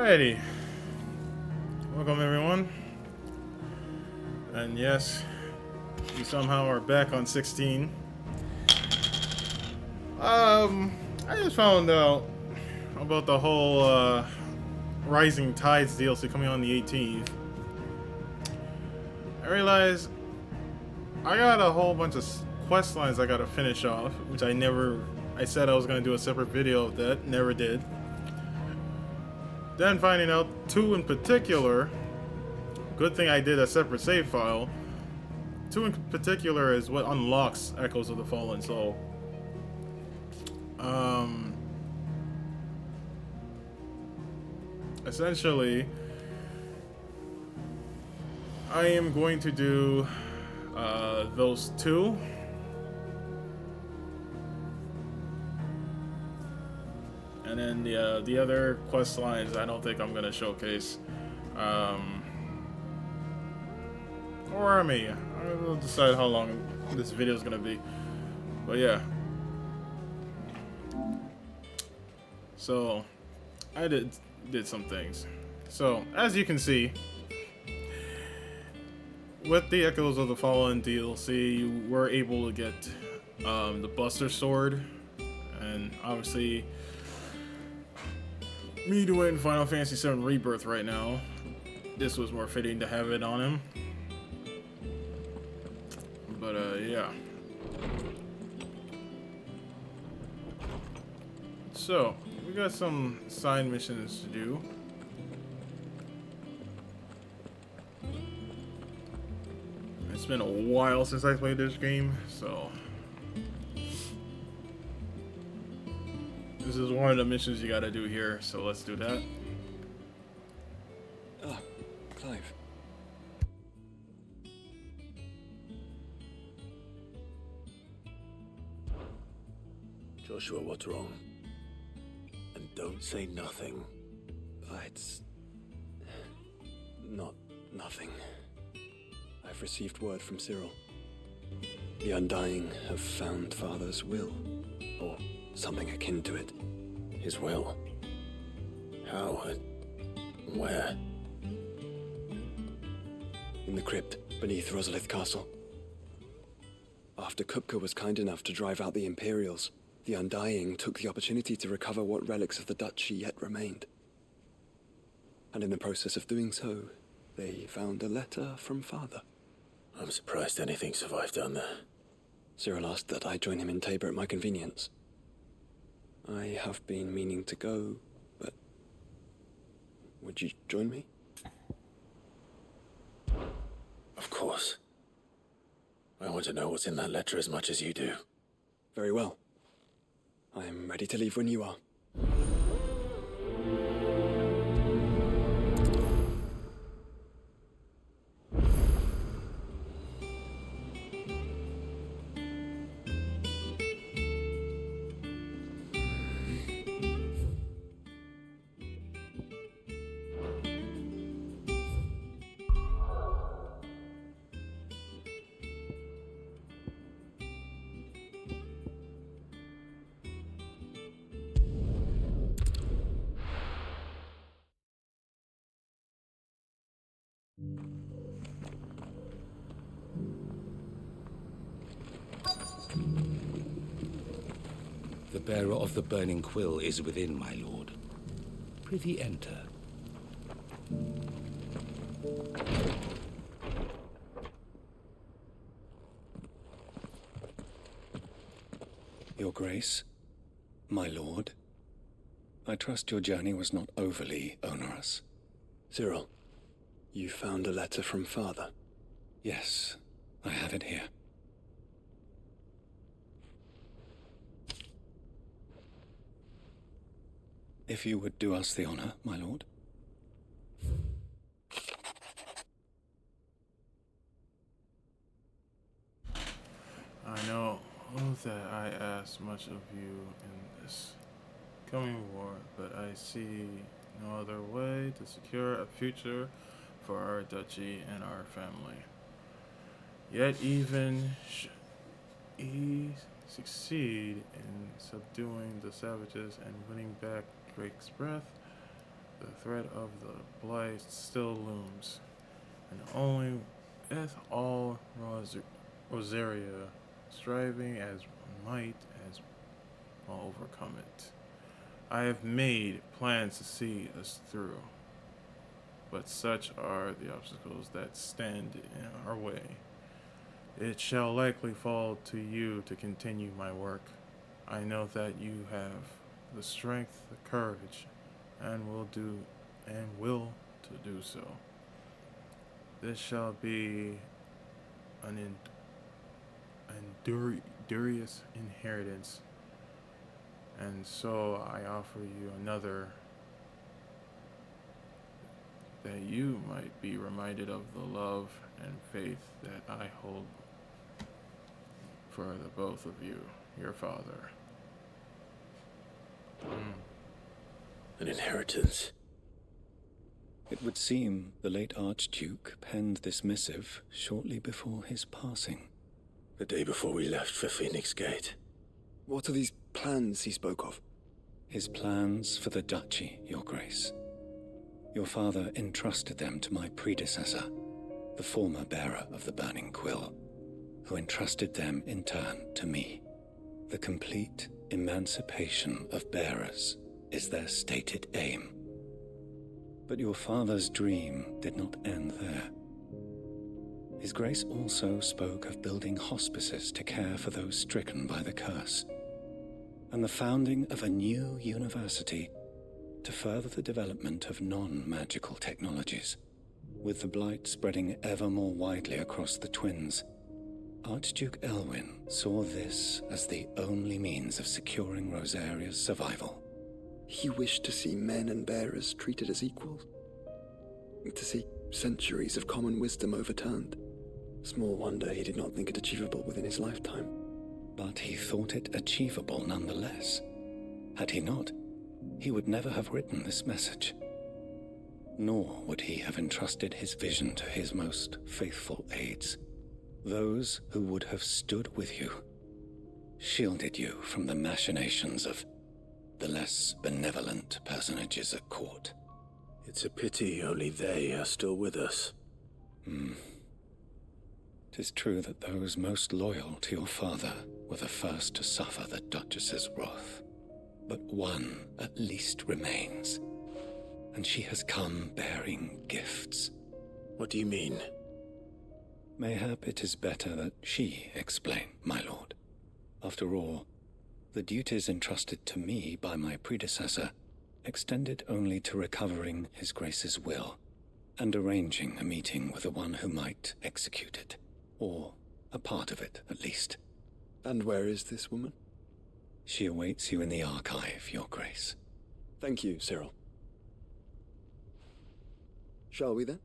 Alrighty, welcome everyone, and yes, we somehow are back on 16. I just found out about the whole Rising Tides DLC coming on the 18th. I realized I got a whole bunch of quest lines I gotta finish off, which I said I was gonna do a separate video of that, never did. Then finding out two in particular, good thing I did a separate save file. Two in particular is what unlocks Echoes of the Fallen Soul. Essentially, I am going to do those two. And then the other quest lines I don't think I'm gonna showcase. Or I may. I will decide how long this video is gonna be. But yeah. So I did some things. So as you can see, with the Echoes of the Fallen DLC, you were able to get the Buster Sword, and obviously, me doing Final Fantasy VII Rebirth right now, this was more fitting to have it on him. But yeah. So we got some side missions to do. It's been a while since I played this game, so this is one of the missions you gotta do here, so let's do that. Ah, Clive. Joshua, what's wrong? And don't say nothing. It's not nothing. I've received word from Cyril. The Undying have found Father's will, or something akin to it. His will? How? Where? In the crypt beneath Rosalith Castle. After Kupka was kind enough to drive out the Imperials, the Undying took the opportunity to recover what relics of the Duchy yet remained. And in the process of doing so, they found a letter from Father. I'm surprised anything survived down there. Cyril asked that I join him in Tabor at my convenience. I have been meaning to go, but would you join me? Of course. I want to know what's in that letter as much as you do. Very well. I am ready to leave when you are. The bearer of the burning quill is within, my lord. Prithee enter. Your Grace, my lord, I trust your journey was not overly onerous. Cyril, you found a letter from Father? Yes, I have it here. If you would do us the honor, my lord. I know that I ask much of you in this coming war, but I see no other way to secure a future for our duchy and our family. Yet even he succeed in subduing the savages and winning back Drake's breath, The threat of the Blight still looms, and only with all Rosaria striving as might as will overcome it. I have made plans to see us through, but such are the obstacles that stand in our way. It shall likely fall to you to continue my work. I know that you have the strength, the courage, and will to do so. This shall be an endurous inheritance, and so I offer you another, that you might be reminded of the love and faith that I hold for the both of you, your father. An inheritance. It would seem the late Archduke penned this missive shortly before his passing. The day before we left for Phoenix Gate. What are these plans he spoke of? His plans for the duchy, Your Grace. Your father entrusted them to my predecessor, the former bearer of the Burning Quill, who entrusted them in turn to me. The complete emancipation of bearers is their stated aim. But your father's dream did not end there. His Grace also spoke of building hospices to care for those stricken by the curse, and the founding of a new university to further the development of non-magical technologies. With the Blight spreading ever more widely across the Twins, Archduke Elwyn saw this as the only means of securing Rosaria's survival. He wished to see men and bearers treated as equals. To see centuries of common wisdom overturned. Small wonder he did not think it achievable within his lifetime. But he thought it achievable nonetheless. Had he not, he would never have written this message. Nor would he have entrusted his vision to his most faithful aides, those who would have stood with you, shielded you from the machinations of the less benevolent personages at court. It's a pity only they are still with us. 'Tis true that those most loyal to your father were the first to suffer the Duchess's wrath. But one at least remains, and she has come bearing gifts. What do you mean? Mayhap it is better that she explain, my lord. After all, the duties entrusted to me by my predecessor extended only to recovering His Grace's will and arranging a meeting with the one who might execute it, or a part of it at least. And where is this woman? She awaits you in the archive, Your Grace. Thank you, Cyril. Shall we then?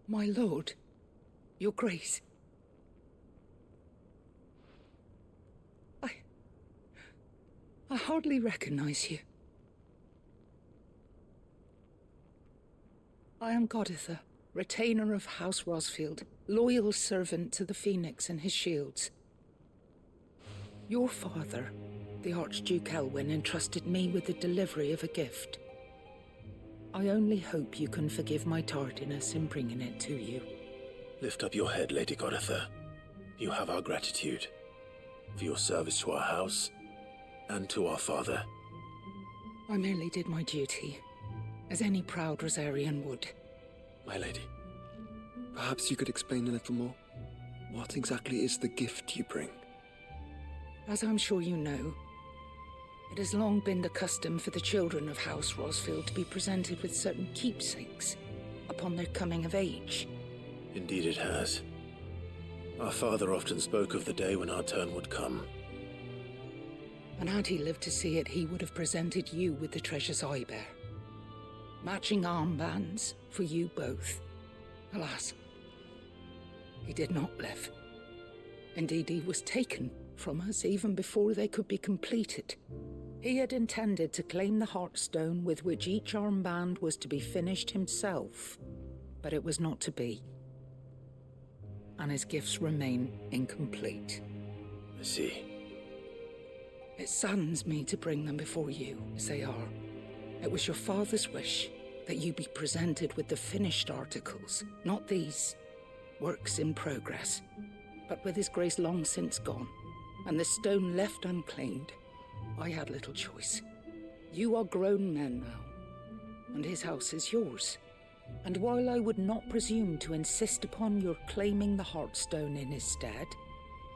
My lord, Your Grace. I hardly recognize you. I am Goditha, retainer of House Rosfield, loyal servant to the Phoenix and his shields. Your father, the Archduke Elwyn, entrusted me with the delivery of a gift. I only hope you can forgive my tardiness in bringing it to you. Lift up your head, Lady Goditha. You have our gratitude for your service to our house and to our father. I merely did my duty, as any proud Rosarian would. My lady, perhaps you could explain a little more? What exactly is the gift you bring? As I'm sure you know, it has long been the custom for the children of House Rosfield to be presented with certain keepsakes upon their coming of age. Indeed it has. Our father often spoke of the day when our turn would come. And had he lived to see it, he would have presented you with the treasures I bear. Matching armbands for you both. Alas, he did not live. Indeed, he was taken from us even before they could be completed. He had intended to claim the Heartstone with which each armband was to be finished himself, but it was not to be. And his gifts remain incomplete. I see. It saddens me to bring them before you, as they are. It was your father's wish that you be presented with the finished articles, not these works in progress. But with his grace long since gone, and the stone left unclaimed, I had little choice. You are grown men now, and his house is yours. And while I would not presume to insist upon your claiming the Heartstone in his stead,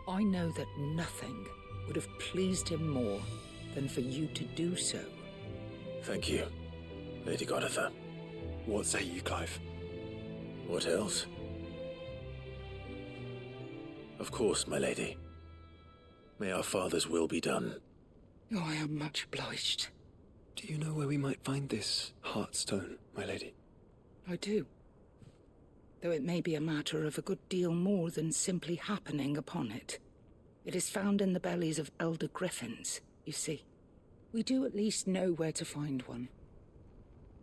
I know that nothing would have pleased him more than for you to do so. Thank you, Lady Goditha. What say you, Clive? What else? Of course, my lady. May our father's will be done. Oh, I am much obliged. Do you know where we might find this Heartstone, my lady? I do. Though it may be a matter of a good deal more than simply happening upon it. It is found in the bellies of elder griffins, you see. We do at least know where to find one.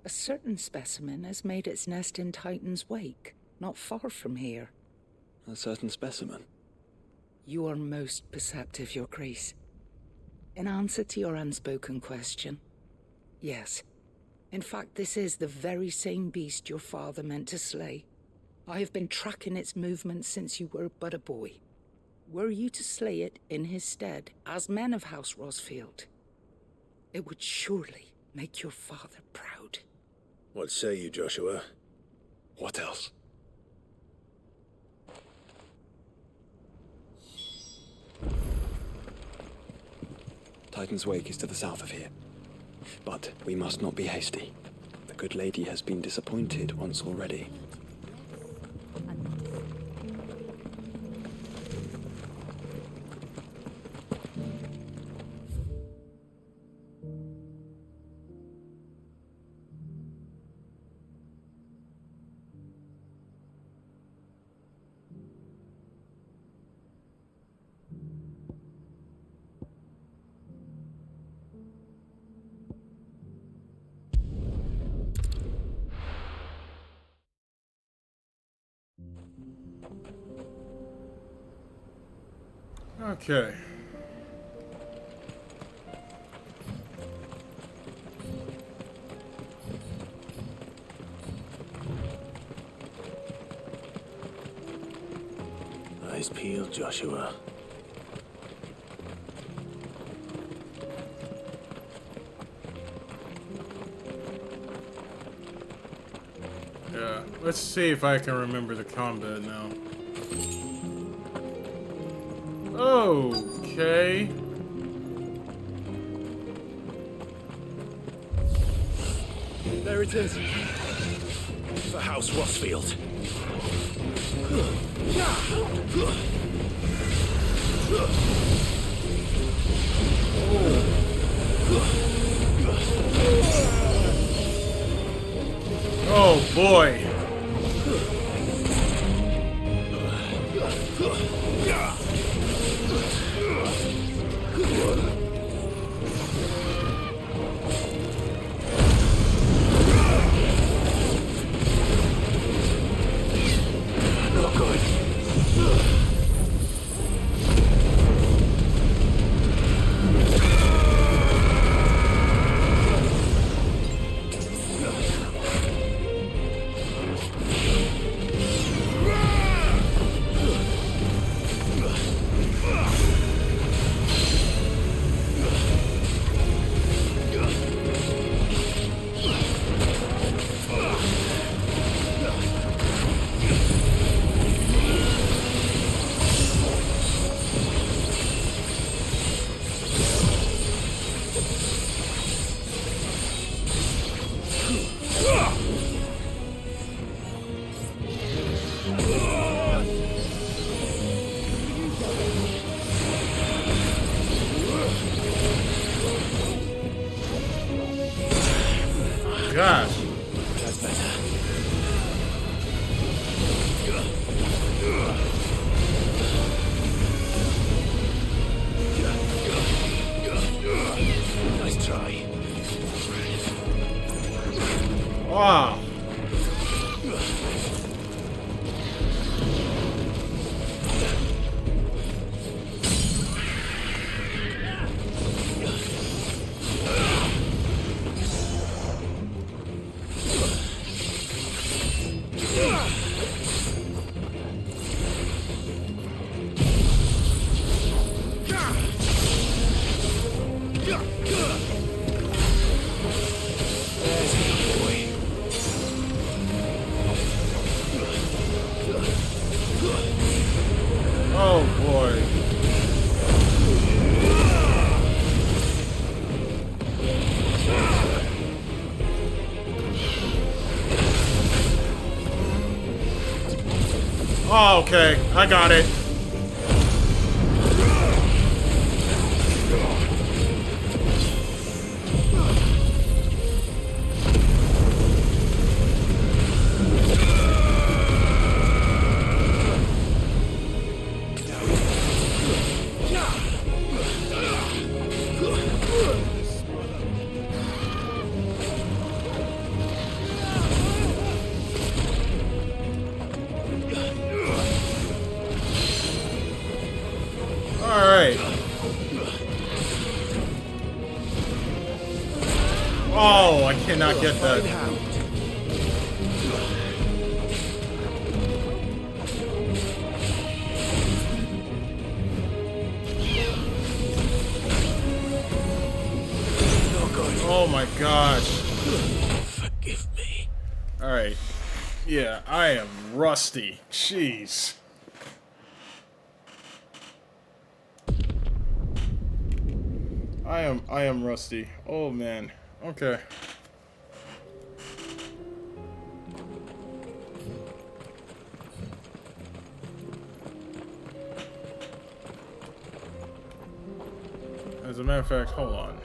A certain specimen has made its nest in Titan's Wake, not far from here. A certain specimen? You are most perceptive, Your Grace. In answer to your unspoken question, yes. In fact, this is the very same beast your father meant to slay. I have been tracking its movements since you were but a boy. Were you to slay it in his stead, as men of House Rosfield, it would surely make your father proud. What say you, Joshua? What else? Titan's Wake is to the south of here. But we must not be hasty. The good lady has been disappointed once already. Okay. Eyes peeled, Joshua. Yeah, let's see if I can remember the combat now. Okay. There it is. For House Rosfield. Oh boy. Not good. Wow. Oh boy. Oh, okay. I got it. Alright. Oh, I cannot get that. Oh my gosh. Forgive me. Alright. Yeah, I am rusty. Jeez. I am rusty. Oh man. Okay. As a matter of fact, hold on.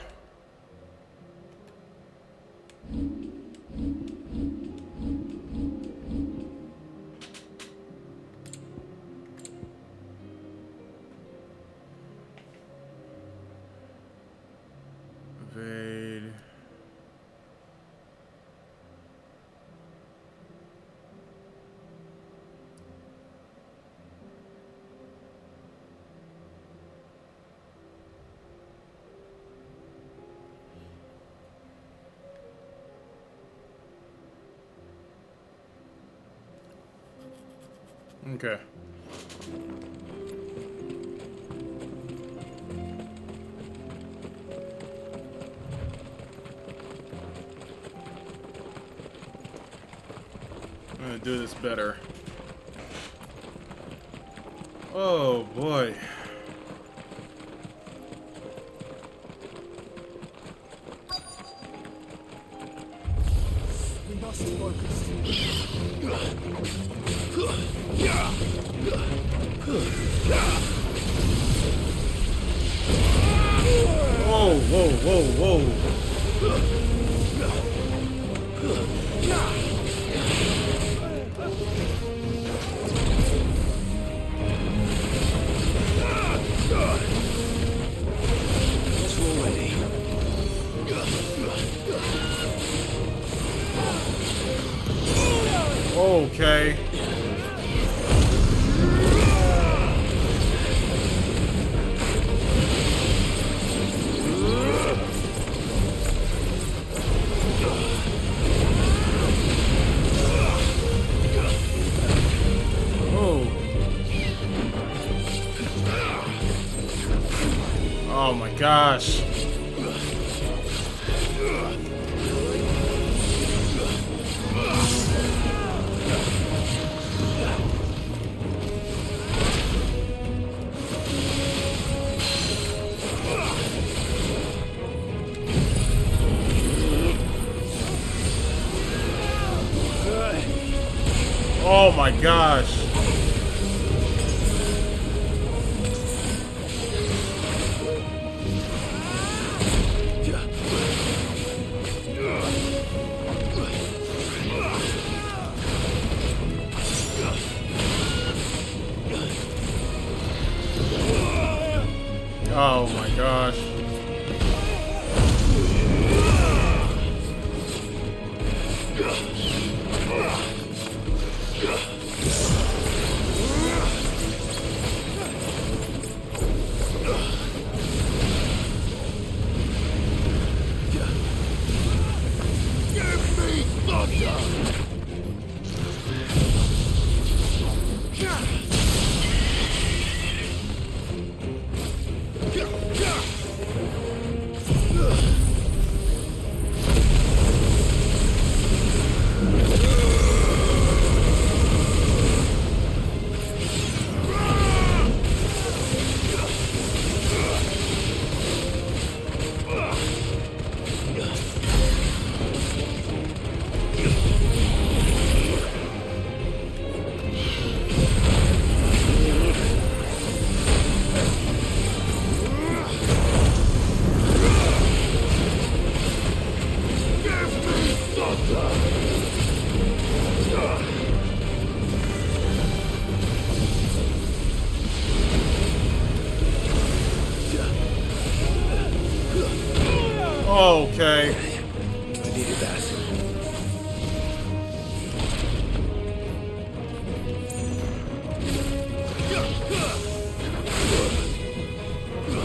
Evade. Okay. I'm gonna do this better. Oh boy. We must focus. Whoa, whoa, whoa, whoa. Okay. Oh my gosh. Oh my gosh. Oh my gosh. Okay. I needed that.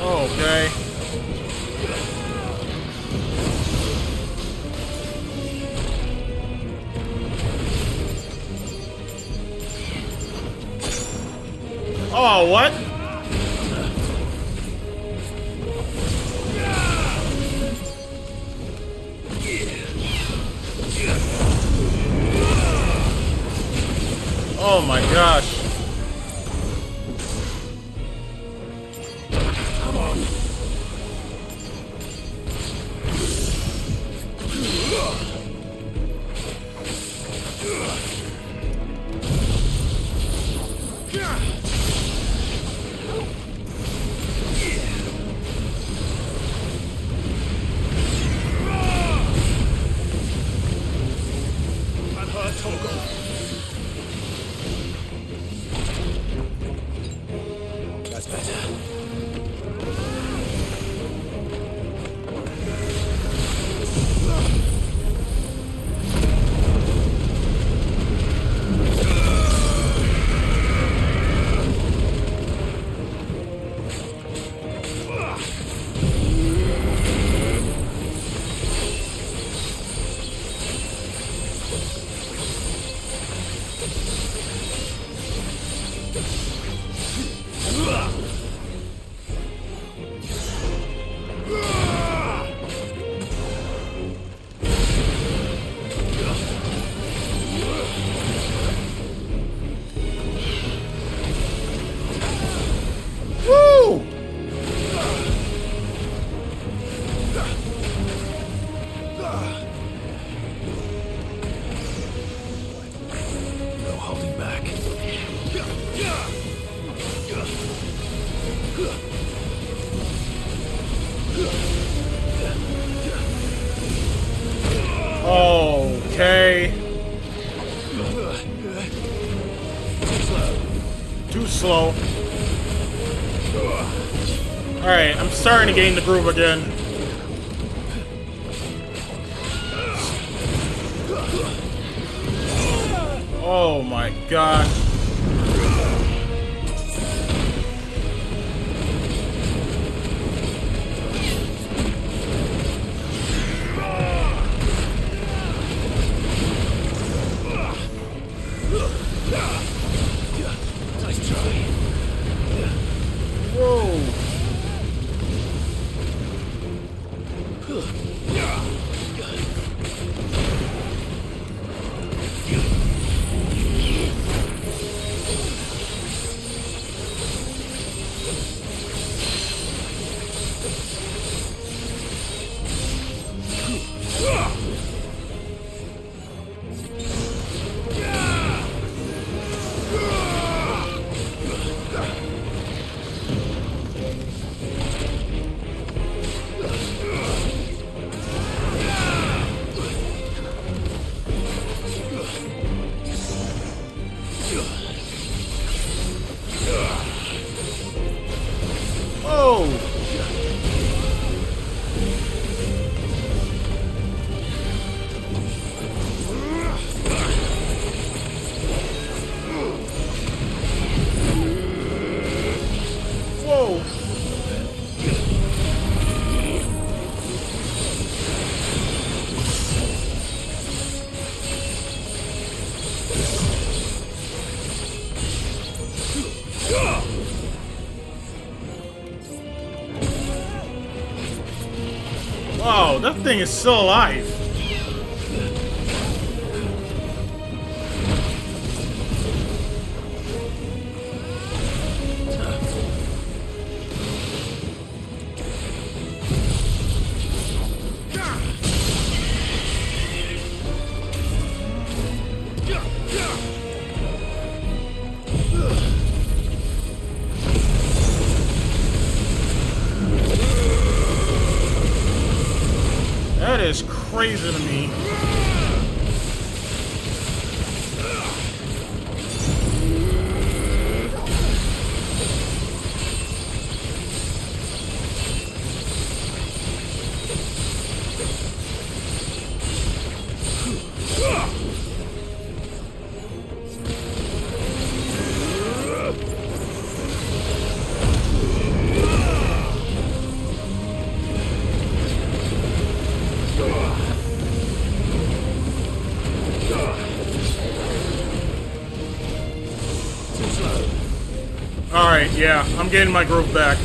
Okay. Oh, what? Oh my gosh. Come on. That's better. Woo! No holding back. Okay. Too slow. Alright, I'm starting to gain the groove again. Oh my god. Nice try. Whoa. Oh! Whoa! Wow, that thing is still alive. That is crazy to me. Yeah, I'm getting my groove back.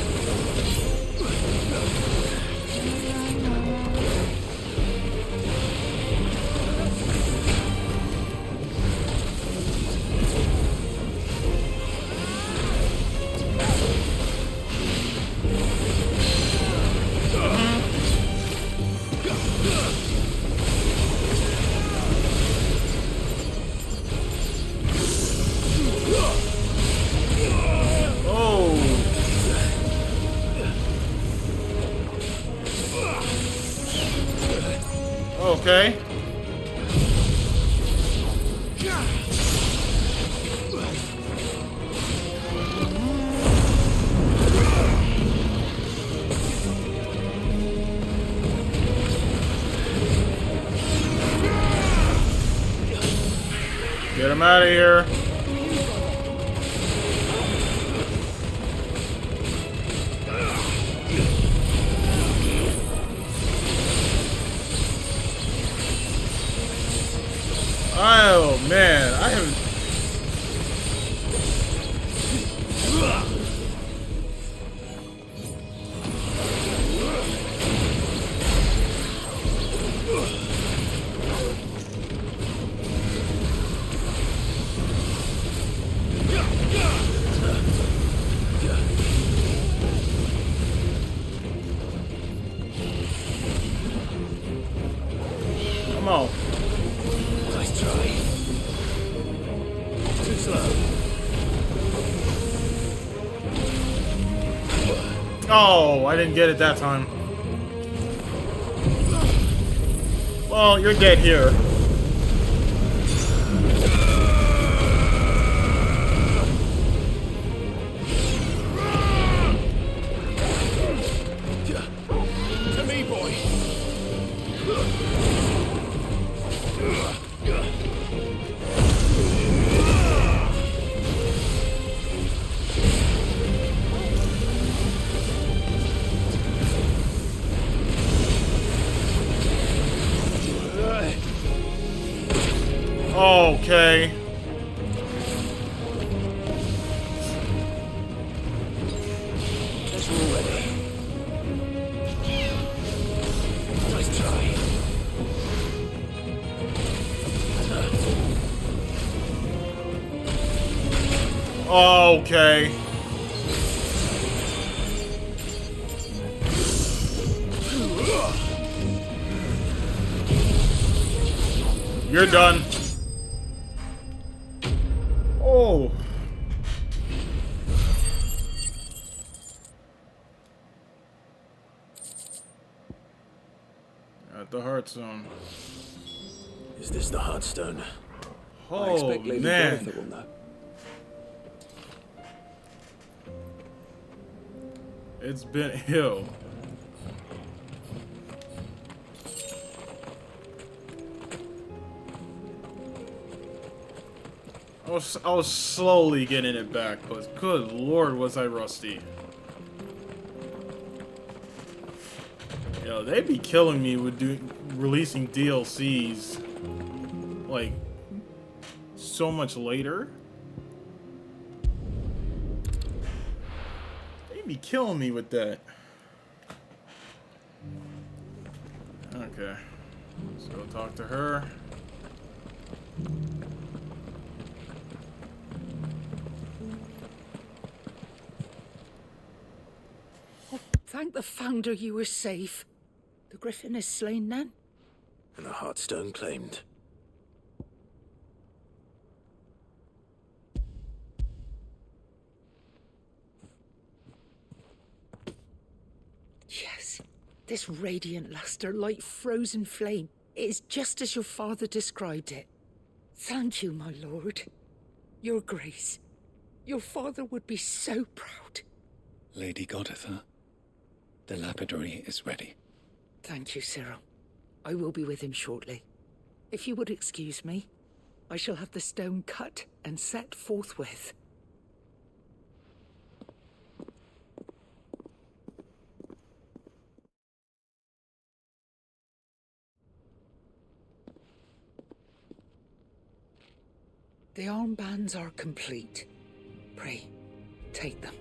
Okay. Get him out of here. Oh man, I have. Come on. Nice try. Too slow. Oh, I didn't get it that time. Well, you're dead here. To me, boy. Okay. Guess we're all ready. Nice try. Okay. You're done. Oh. At the heart zone. Is this the Heartstone? I Oh expect Lady man. Goretha will know. It's been ill. I was slowly getting it back, but good lord was I rusty. Yo, they be killing me with releasing DLCs like so much later. They be killing me with that. Okay, let's go talk to her. Thank the Founder you were safe. The Griffin is slain then? And the Heartstone claimed. Yes. This radiant luster, like frozen flame, it is just as your father described it. Thank you, my lord. Your grace. Your father would be so proud. Lady Goretha, the lapidary is ready. Thank you, Cyril. I will be with him shortly. If you would excuse me, I shall have the stone cut and set forthwith. The armbands are complete. Pray, take them.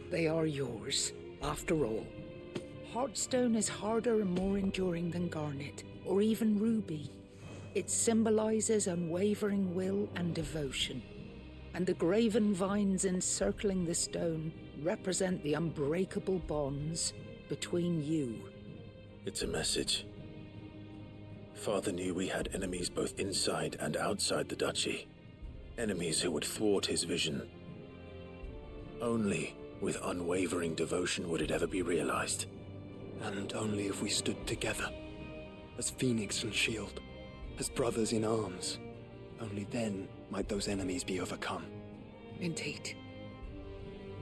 They are yours, after all. Heartstone is harder and more enduring than garnet, or even ruby. It symbolizes unwavering will and devotion. And the graven vines encircling the stone represent the unbreakable bonds between you. It's a message. Father knew we had enemies both inside and outside the duchy. Enemies who would thwart his vision. Only with unwavering devotion would it ever be realized. And only if we stood together, as Phoenix and Shield, as brothers in arms. Only then might those enemies be overcome. Indeed.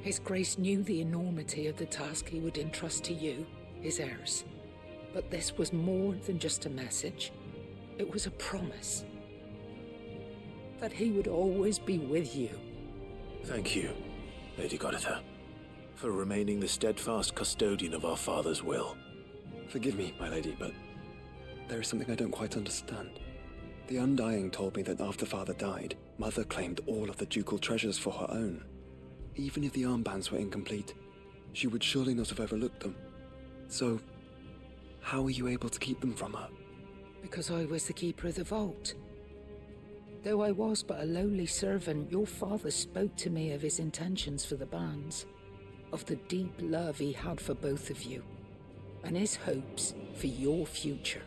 His Grace knew the enormity of the task he would entrust to you, his heirs. But this was more than just a message. It was a promise. That he would always be with you. Thank you, Lady Goditha, for remaining the steadfast custodian of our father's will. Forgive me, my lady, but there is something I don't quite understand. The Undying told me that after Father died, Mother claimed all of the ducal treasures for her own. Even if the armbands were incomplete, she would surely not have overlooked them. So, how were you able to keep them from her? Because I was the keeper of the vault. Though I was but a lowly servant, your father spoke to me of his intentions for the bands, of the deep love he had for both of you, and his hopes for your future.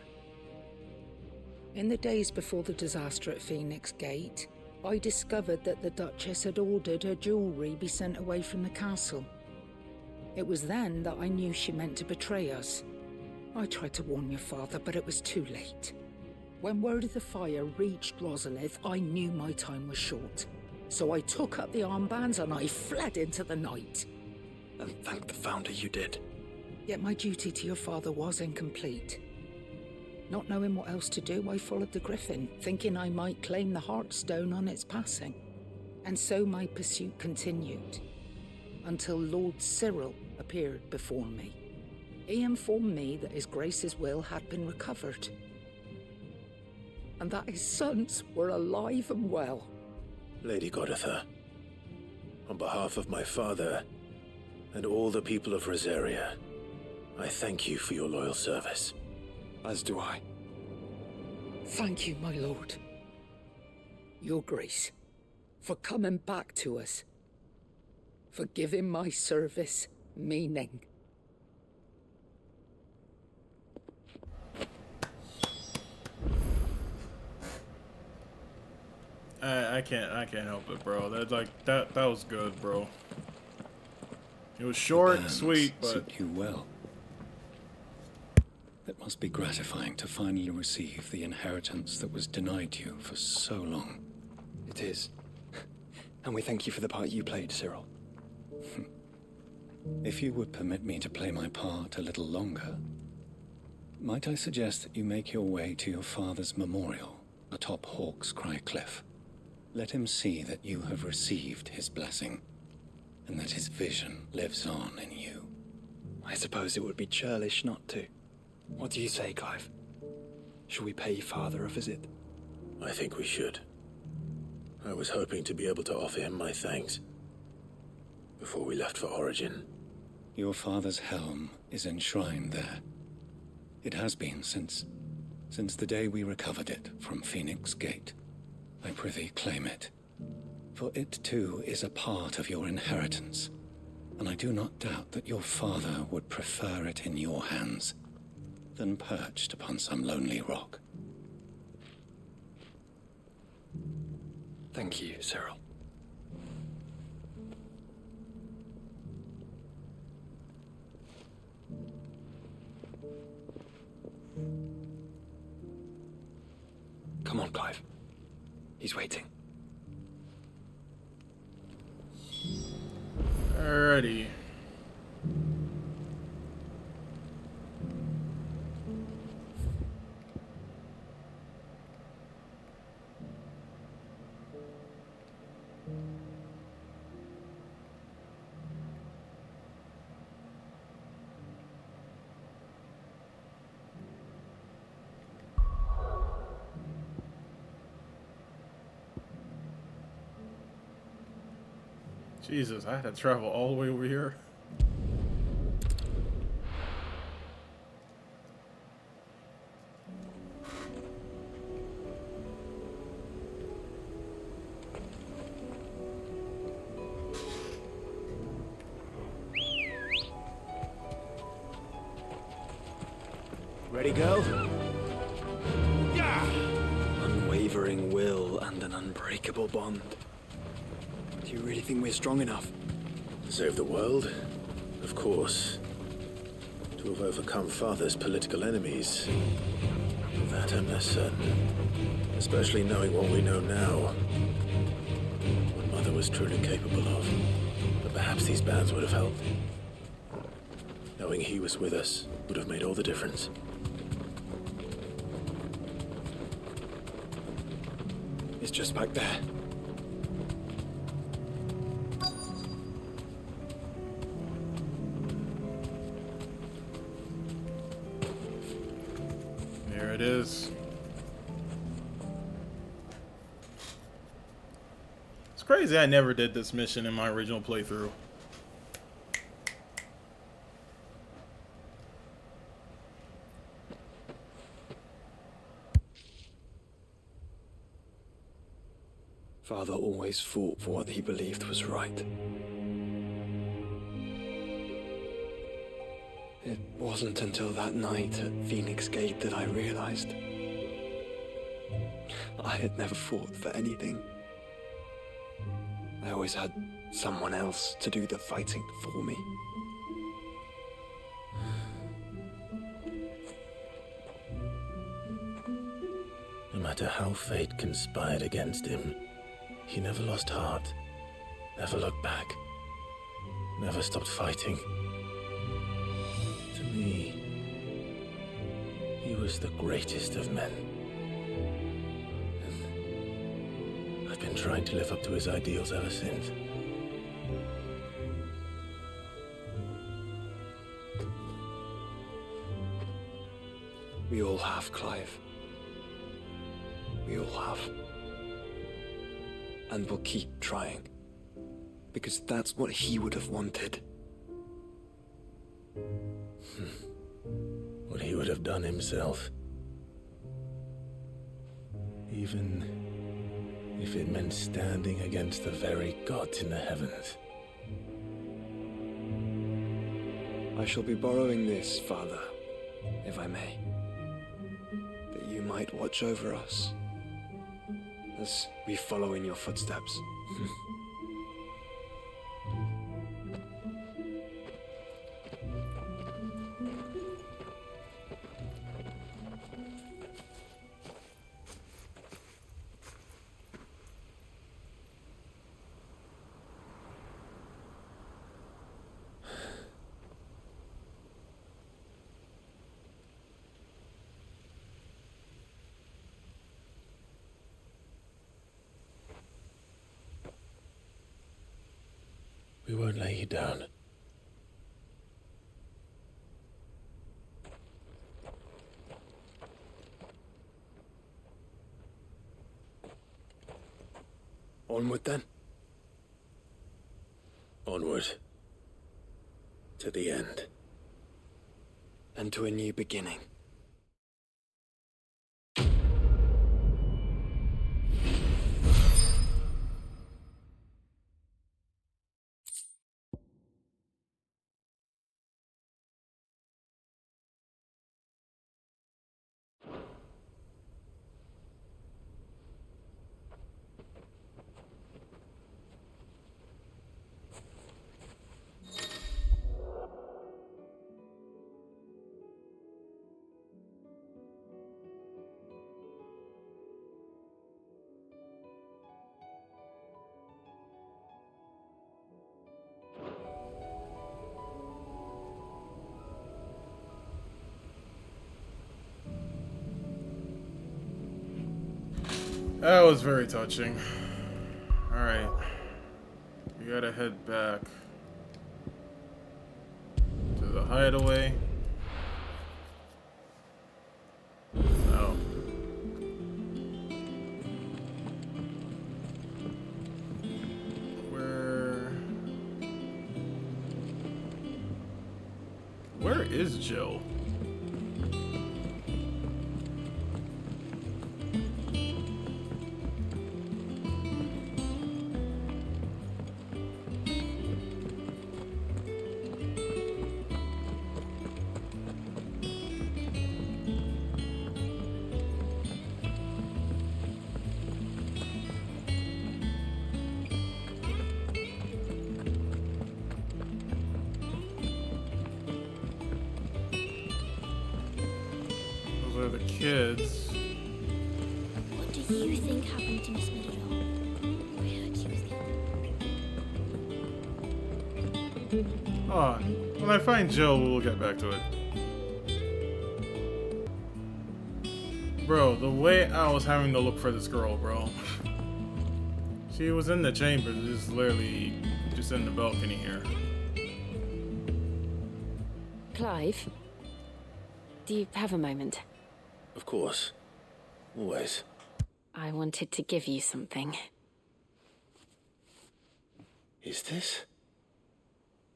In the days before the disaster at Phoenix Gate, I discovered that the Duchess had ordered her jewelry be sent away from the castle. It was then that I knew she meant to betray us. I tried to warn your father, but it was too late. When word of the fire reached Rosalith, I knew my time was short. So I took up the armbands and I fled into the night. And thank the Founder you did. Yet my duty to your father was incomplete. Not knowing what else to do, I followed the Griffin, thinking I might claim the Heartstone on its passing. And so my pursuit continued, until Lord Cyril appeared before me. He informed me that His Grace's will had been recovered, and that his sons were alive and well. Lady Goditha, on behalf of my father and all the people of Rosaria, I thank you for your loyal service. As do I. Thank you, my lord. Your Grace, for coming back to us, for giving my service meaning. I can't help it, bro. That was good, bro. It was short, sweet, but suit you well. It must be gratifying to finally receive the inheritance that was denied you for so long. It is. And we thank you for the part you played, Cyril. If you would permit me to play my part a little longer, might I suggest that you make your way to your father's memorial atop Hawk's Cry Cliff? Let him see that you have received his blessing, and that his vision lives on in you. I suppose it would be churlish not to. What do you say, Clive? Shall we pay Father a visit? I think we should. I was hoping to be able to offer him my thanks before we left for Origin. Your father's helm is enshrined there. It has been since the day we recovered it from Phoenix Gate. I prithee claim it, for it too is a part of your inheritance, and I do not doubt that your father would prefer it in your hands than perched upon some lonely rock. Thank you, Cyril. Come on, Clive. He's waiting. alrighty. Jesus, I had to travel all the way over here. Ready, girl? Unwavering will and an unbreakable bond. Do you really think we're strong enough? To save the world? Of course. To have overcome Father's political enemies. That I'm less certain. Especially knowing what we know now. What Mother was truly capable of. But perhaps these bands would have helped. Knowing he was with us would have made all the difference. It's just back there. There it is. It's crazy I never did this mission in my original playthrough. Father always fought for what he believed was right. It wasn't until that night at Phoenix Gate that I realized I had never fought for anything. I always had someone else to do the fighting for me. No matter how fate conspired against him, he never lost heart, never looked back, never stopped fighting. To me, he was the greatest of men. And I've been trying to live up to his ideals ever since. We all have, Clive. We all have. And we'll keep trying. Because that's what he would have wanted. What he would have done himself. Even if it meant standing against the very gods in the heavens. I shall be borrowing this, Father, if I may. That you might watch over us as we follow in your footsteps. We won't lay you down. Onward then. Onward. To the end. And to a new beginning. That was very touching. Alright. We gotta head back to the hideaway. Oh. Where is Jill? the kids. What do you think happened to Miss Middledore? I heard she was ill. Oh, when I find Jill, we'll get back to it. Bro, the way I was having to look for this girl, bro. She was in the chamber, just literally just in the balcony here. Clive, do you have a moment? Of course. Always. I wanted to give you something. Is this?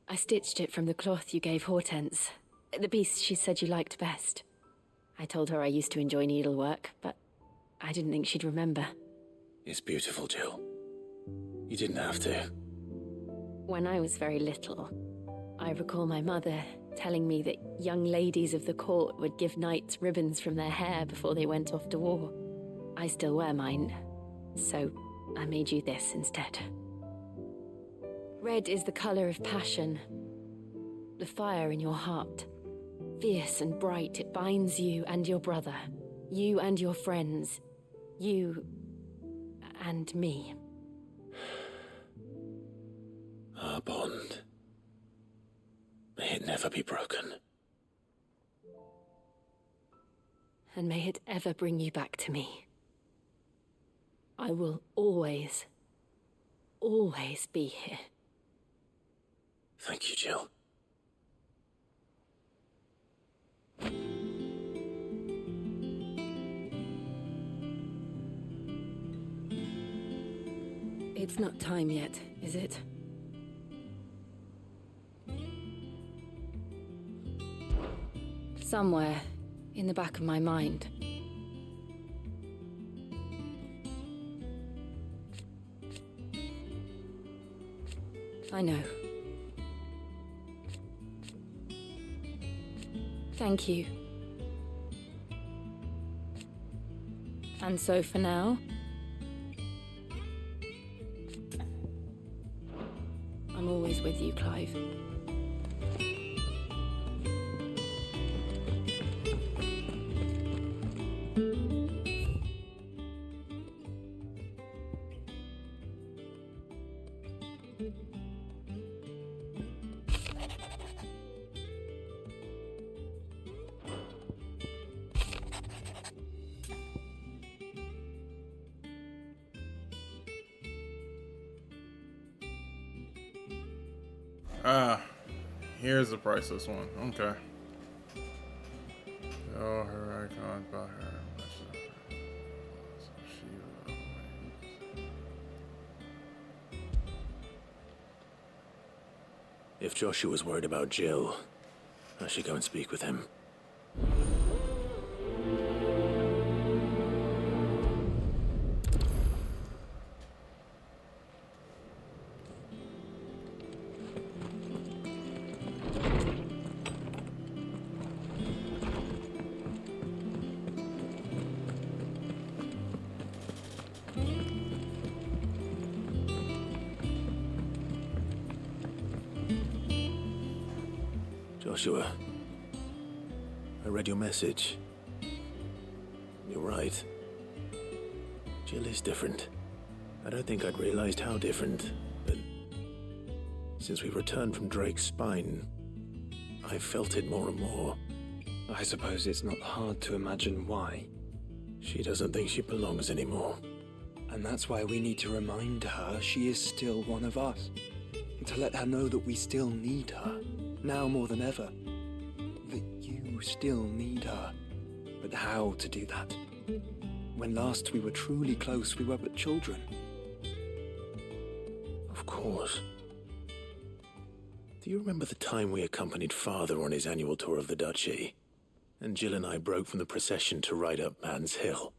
I stitched it from the cloth you gave Hortense. The piece she said you liked best. I told her I used to enjoy needlework, but I didn't think she'd remember. It's beautiful, Jill. You didn't have to. When I was very little, I recall my mother telling me that young ladies of the court would give knights ribbons from their hair before they went off to war. I still wear mine, so I made you this instead. Red is the color of passion, the fire in your heart. Fierce and bright, it binds you and your brother, you and your friends, you and me. Our bond. May it never be broken. And may it ever bring you back to me. I will always, always be here. Thank you, Jill. It's not time yet, is it? Somewhere in the back of my mind, I know. Thank you. And so for now, I'm always with you, Clive. Here's the priceless one. Okay. Oh, her icon by her. If Joshua's worried about Jill, I should go and speak with him. Joshua, I read your message. You're right. Jill is different. I don't think I'd realized how different, but since we returned from Drake's spine, I've felt it more and more. I suppose it's not hard to imagine why. She doesn't think she belongs anymore. And that's why we need to remind her she is still one of us. And to let her know that we still need her. Now more than ever. That you still need her. But how to do that? When last we were truly close, we were but children. Of course. Do you remember the time we accompanied Father on his annual tour of the Duchy? And Jill and I broke from the procession to ride up Man's Hill.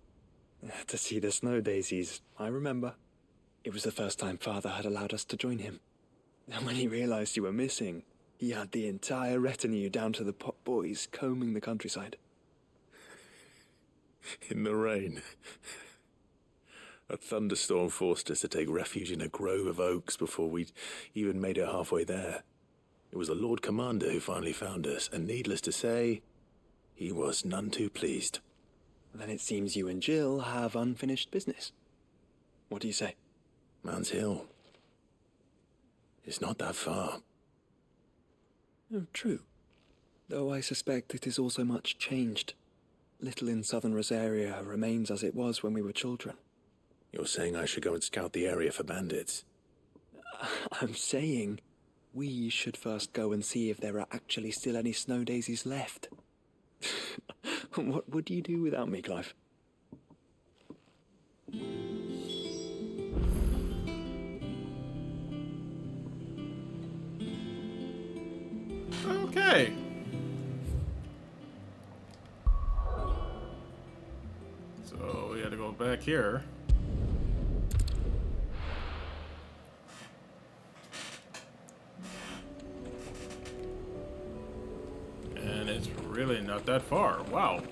To see the snow daisies, I remember. It was the first time Father had allowed us to join him. And when he realized you were missing, he had the entire retinue down to the pot boys combing the countryside. In the rain. A thunderstorm forced us to take refuge in a grove of oaks before we'd even made it halfway there. It was the Lord Commander who finally found us, and needless to say, he was none too pleased. Then it seems you and Jill have unfinished business. What do you say? Man's Hill. It's not that far. Oh, true. Though I suspect it is also much changed. Little in southern Rosaria remains as it was when we were children. You're saying I should go and scout the area for bandits? I'm saying we should first go and see if there are actually still any snow daisies left. What would you do without me, Clive? Okay. So we had to go back here. And it's really not that far. Wow.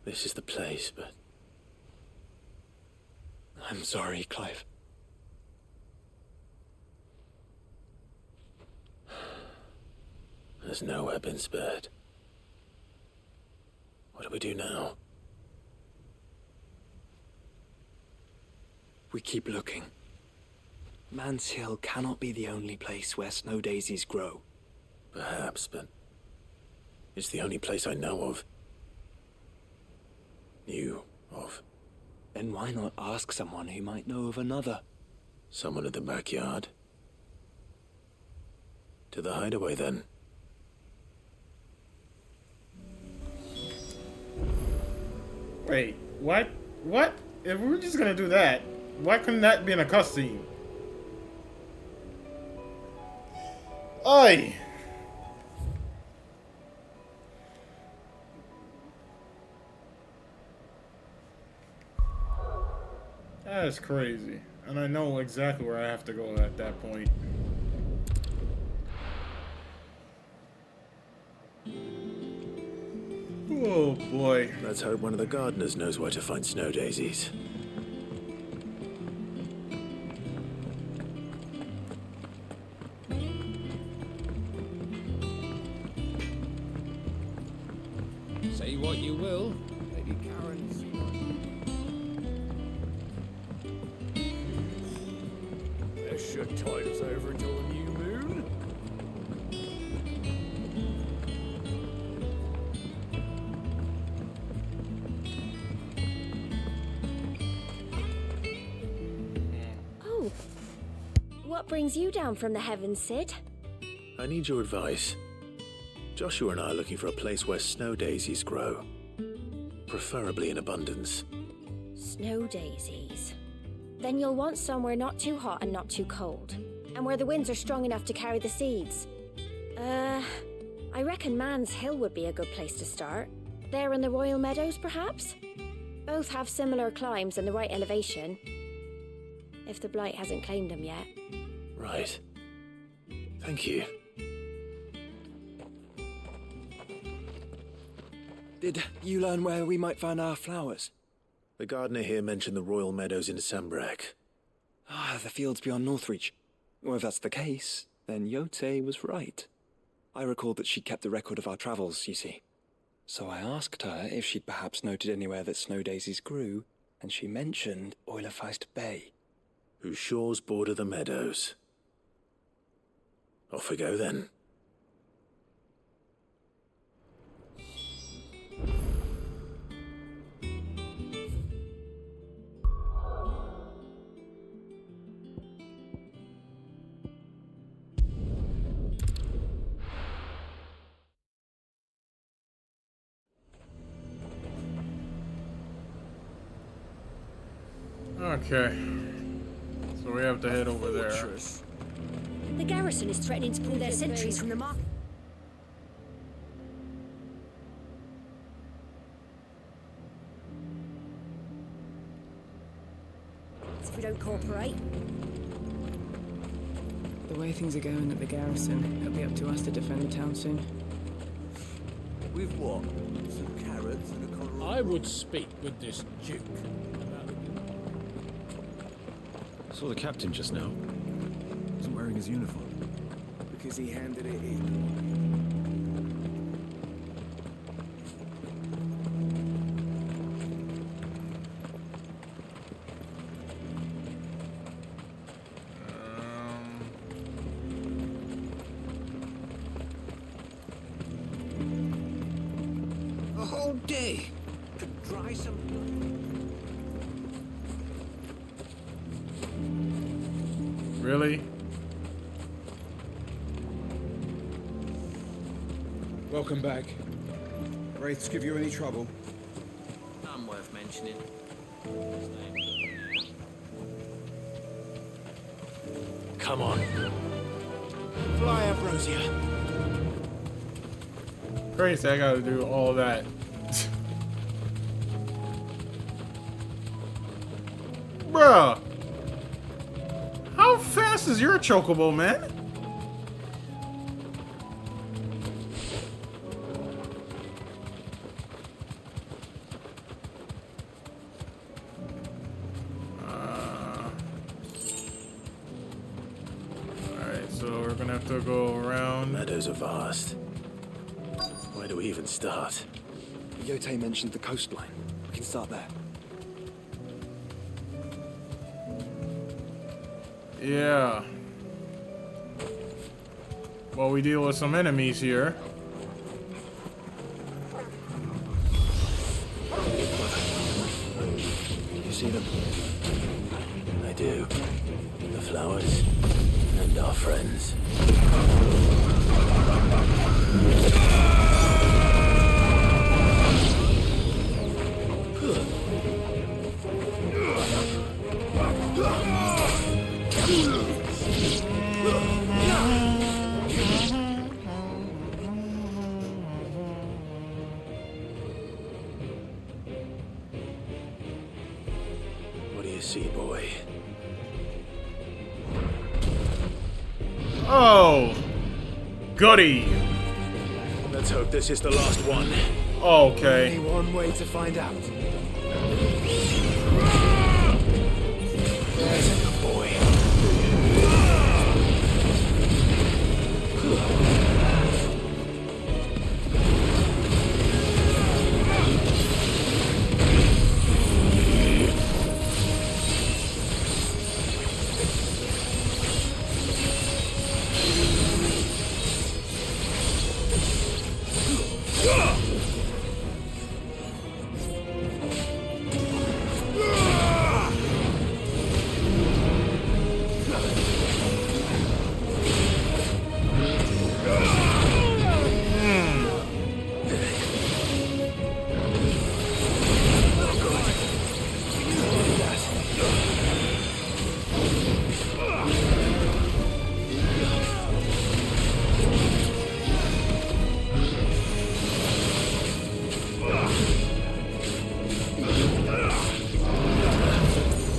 This is the place, but... I'm sorry, Clive. There's nowhere been spared. What do we do now? We keep looking. Man's Hill cannot be the only place where snow daisies grow. Perhaps, but... it's the only place I know of. Knew of. Then why not ask someone who might know of another? Someone in the backyard. To the hideaway, then. Wait, what? What? If we're just gonna do that, why couldn't that be in a cutscene? Oi! That is crazy. And I know exactly where I have to go at that point. Oh boy. Let's hope one of the gardeners knows where to find snow daisies. Say what you will, Lady Karen. This should tide us over until the new moon. Oh. What brings you down from the heavens, Sid? I need your advice. Joshua and I are looking for a place where snow daisies grow. Preferably in abundance. Snow daisies. Then you'll want somewhere not too hot and not too cold. And where the winds are strong enough to carry the seeds. I reckon Man's Hill would be a good place to start. There in the Royal Meadows, perhaps? Both have similar climbs and the right elevation. If the Blight hasn't claimed them yet. Right. Thank you. Did you learn where we might find our flowers? The gardener here mentioned the Royal Meadows in Sambrek. Ah, the fields beyond Northreach. Well, if that's the case, then Yote was right. I recalled that she kept a record of our travels, you see. So I asked her if she'd perhaps noted anywhere that snow daisies grew, and she mentioned Oilerfeist Bay. Whose shores border the meadows. Off we go then. Okay. So we have to head over there. The garrison is threatening to pull their sentries from the market. If we don't cooperate. The way things are going at the garrison, it'll be up to us to defend the town soon. With what? Some carrots? I would speak with this Duke about Saw the captain just now. Wasn't wearing his uniform. Because he handed it in. A whole day to dry some. Really? Welcome back. Wraiths give you any trouble? None worth mentioning. Come on. Fly, Ambrosia. Crazy, I gotta do all that. Bruh! How fast is your Chocobo, man? Alright, so we're gonna have to go around. Meadows are vast. Where do we even start? Yote mentioned the coastline. We can start there. Yeah. Well, we deal with some enemies here. You see them? I do. The flowers and our friends. What do you see, boy? Oh! Goody! Let's hope this is the last one. Okay. Only one way to find out. There's a good boy.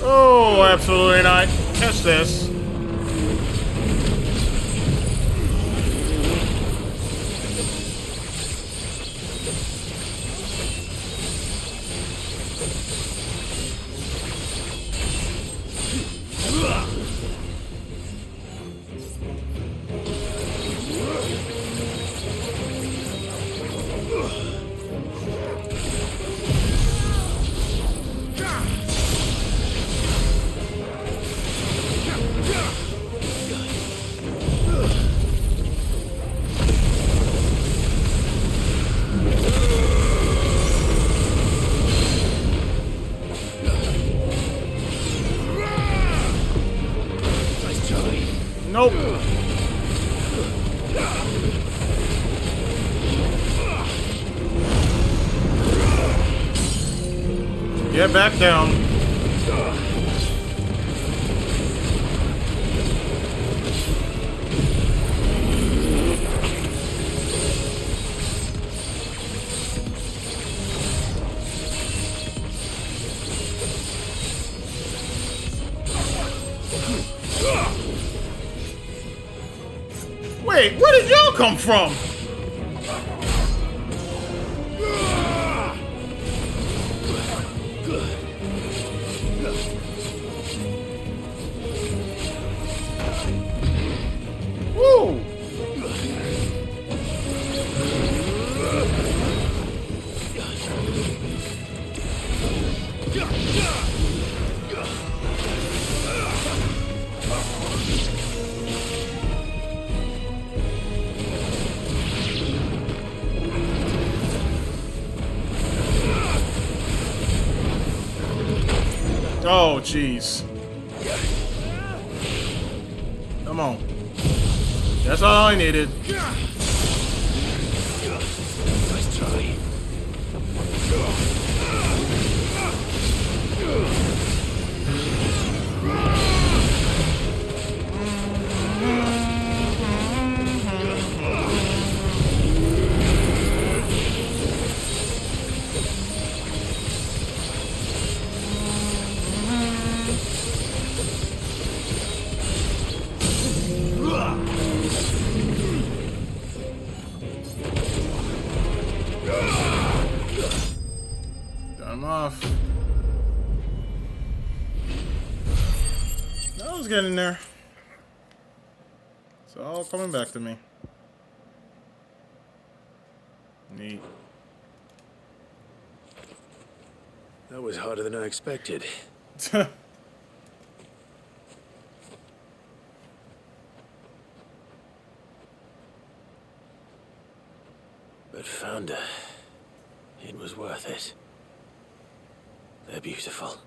Oh, absolutely not. Catch this. Nope. Get back down. Wait, where did y'all come from? Oh, jeez. Come on. That's all I needed. Nice try. Got him off. I was getting there. It's all coming back to me. Neat. That was harder than I expected. But Founder, it was worth it. They're beautiful.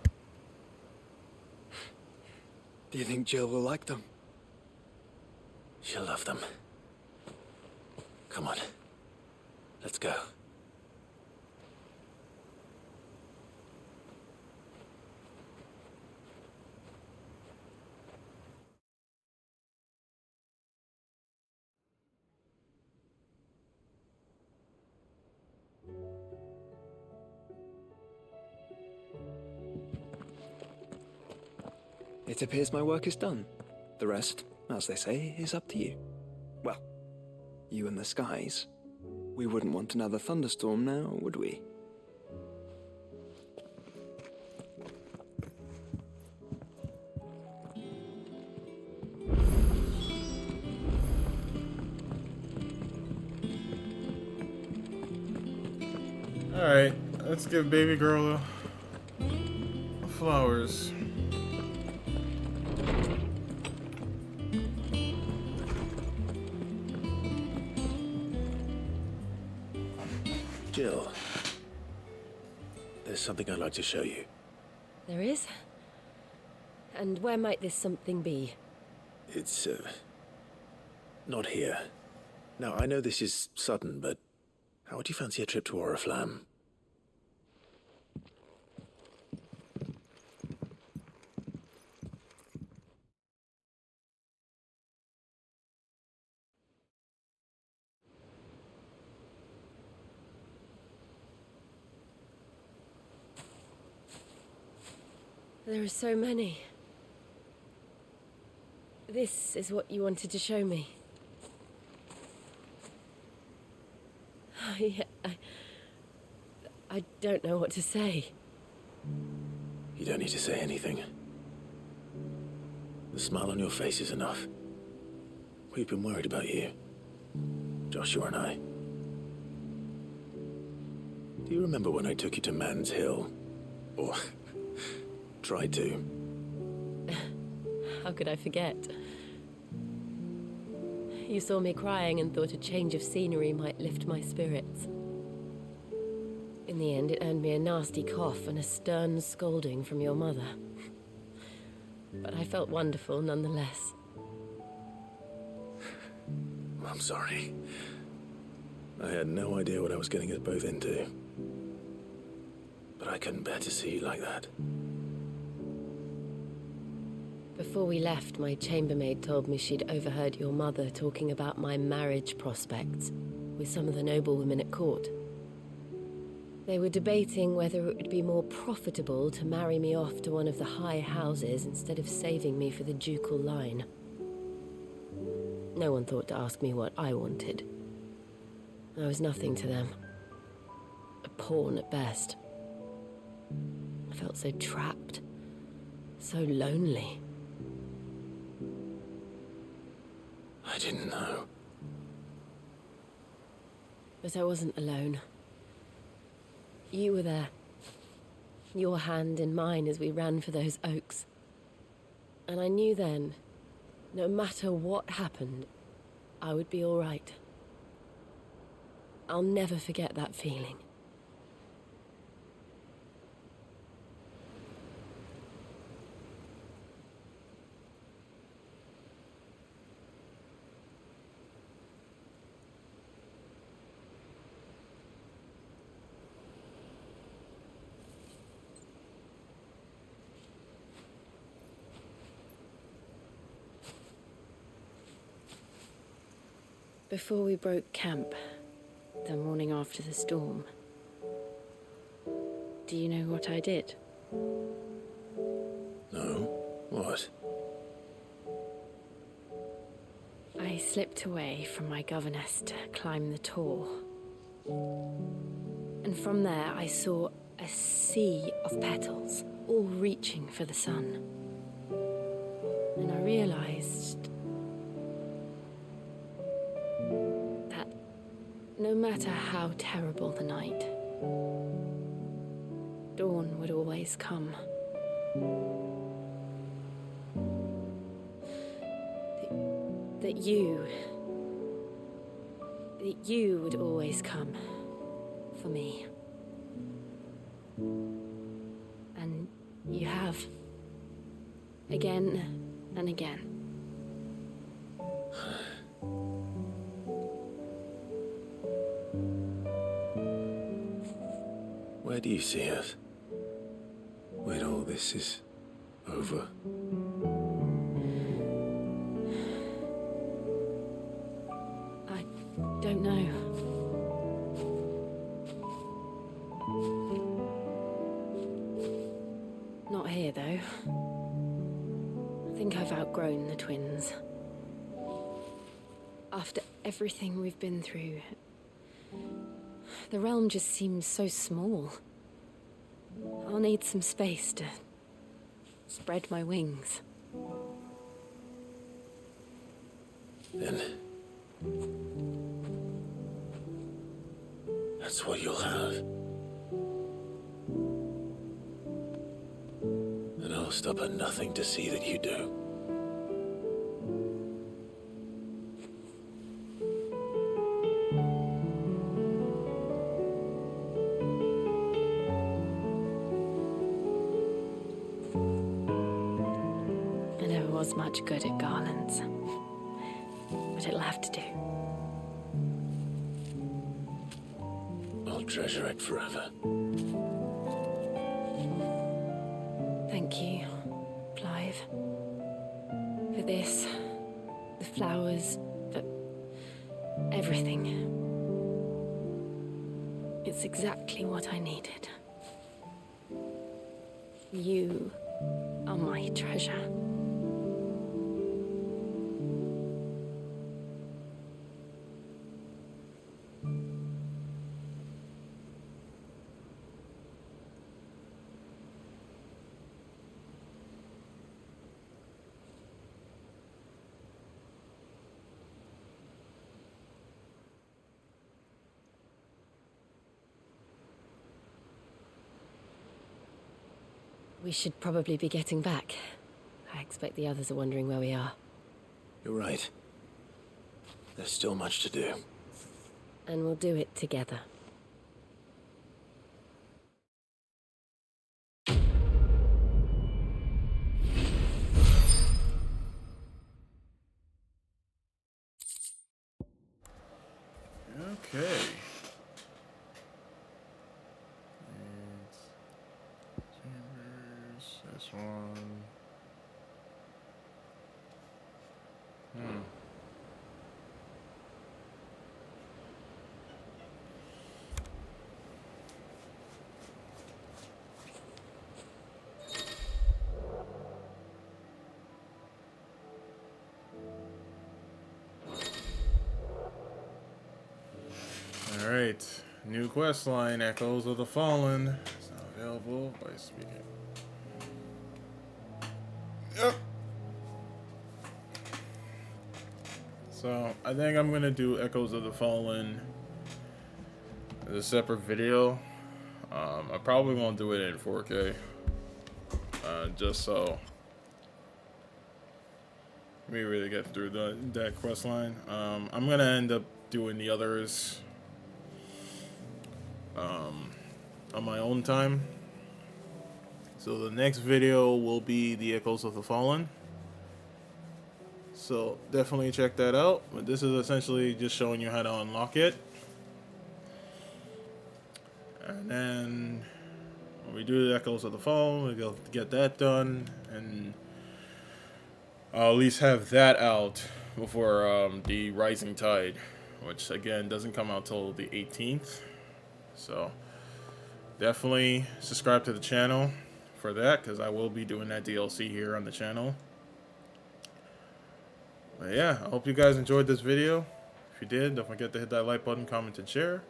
Do you think Jill will like them? She'll love them. Come on. Let's go. It appears my work is done. The rest, as they say, is up to you. Well, you and the skies. We wouldn't want another thunderstorm now, would we? Alright, let's give baby girl flowers. Jill, there's something I'd like to show you. There is? And where might this something be? It's, not here. Now, I know this is sudden, but how would you fancy a trip to Oriflamme? There are so many. This is what you wanted to show me. I don't know what to say. You don't need to say anything. The smile on your face is enough. We've been worried about you, Joshua and I. Do you remember when I took you to Man's Hill? Or tried to? How could I forget? You saw me crying and thought a change of scenery might lift my spirits. In the end, it earned me a nasty cough and a stern scolding from your mother. But I felt wonderful nonetheless. I'm sorry. I had no idea what I was getting us both into. But I couldn't bear to see you like that. Before we left, my chambermaid told me she'd overheard your mother talking about my marriage prospects with some of the noblewomen at court. They were debating whether it would be more profitable to marry me off to one of the high houses instead of saving me for the ducal line. No one thought to ask me what I wanted. I was nothing to them. A pawn at best. I felt so trapped, so lonely. I didn't know. But I wasn't alone. You were there. Your hand in mine as we ran for those oaks. And I knew then, no matter what happened, I would be all right. I'll never forget that feeling. Before we broke camp, the morning after the storm, do you know what I did? No? What? I slipped away from my governess to climb the tor. And from there I saw a sea of petals, all reaching for the sun. And I realized that no matter how terrible the night, dawn would always come. That you would always come for me. And you have. Again and again. Where do you see us? When all this is over? I don't know. Not here, though. I think I've outgrown the twins. After everything we've been through, the realm just seems so small. I'll need some space to spread my wings. Then that's what you'll have. And I'll stop at nothing to see that you do. I never was much good at garlands, but it'll have to do. I'll treasure it forever. Thank you, Clive. For this, the flowers, for everything. It's exactly what I needed. You are my treasure. We should probably be getting back. I expect the others are wondering where we are. You're right. There's still much to do. And we'll do it together. Okay. This one. Alright. New quest line, Echoes of the Fallen. It's not available by speaking. Yep. So I think I'm gonna do Echoes of the Fallen as a separate video. I probably won't do it in 4K. Just so we really get through that quest line. I'm gonna end up doing the others on my own time. So the next video will be the Echoes of the Fallen. So definitely check that out. But this is essentially just showing you how to unlock it. And then when we do the Echoes of the Fallen, we go get that done, and I'll at least have that out before the Rising Tide. which again doesn't come out till the 18th. So definitely subscribe to the channel for that, because I will be doing that DLC here on the channel. But yeah, I hope you guys enjoyed this video. If you did, don't forget to hit that like button, comment, and share.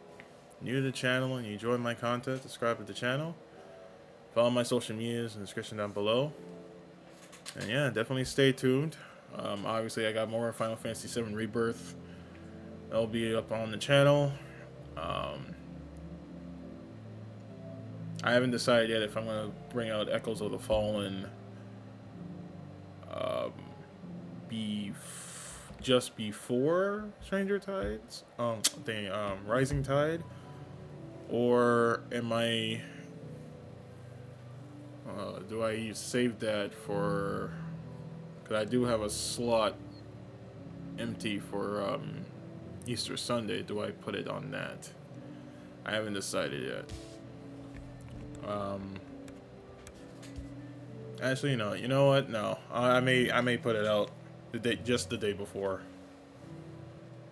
New to the channel and you enjoy my content, subscribe to the channel. Follow my social medias in the description down below. And yeah, definitely stay tuned. Obviously, I got more Final Fantasy VII Rebirth. That'll be up on the channel. I haven't decided yet if I'm going to bring out Echoes of the Fallen just before Stranger Tides, Rising Tide, or am I do I save that for, because I do have a slot empty for Easter Sunday. Do I put it on that? I haven't decided yet. Actually, no. You know what? No, I may put it out just the day before,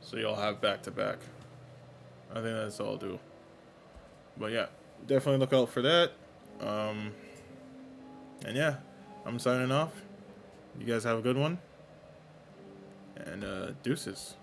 so you'll have back to back. I think that's all I'll do. But yeah, definitely look out for that. And yeah, I'm signing off. You guys have a good one, and deuces.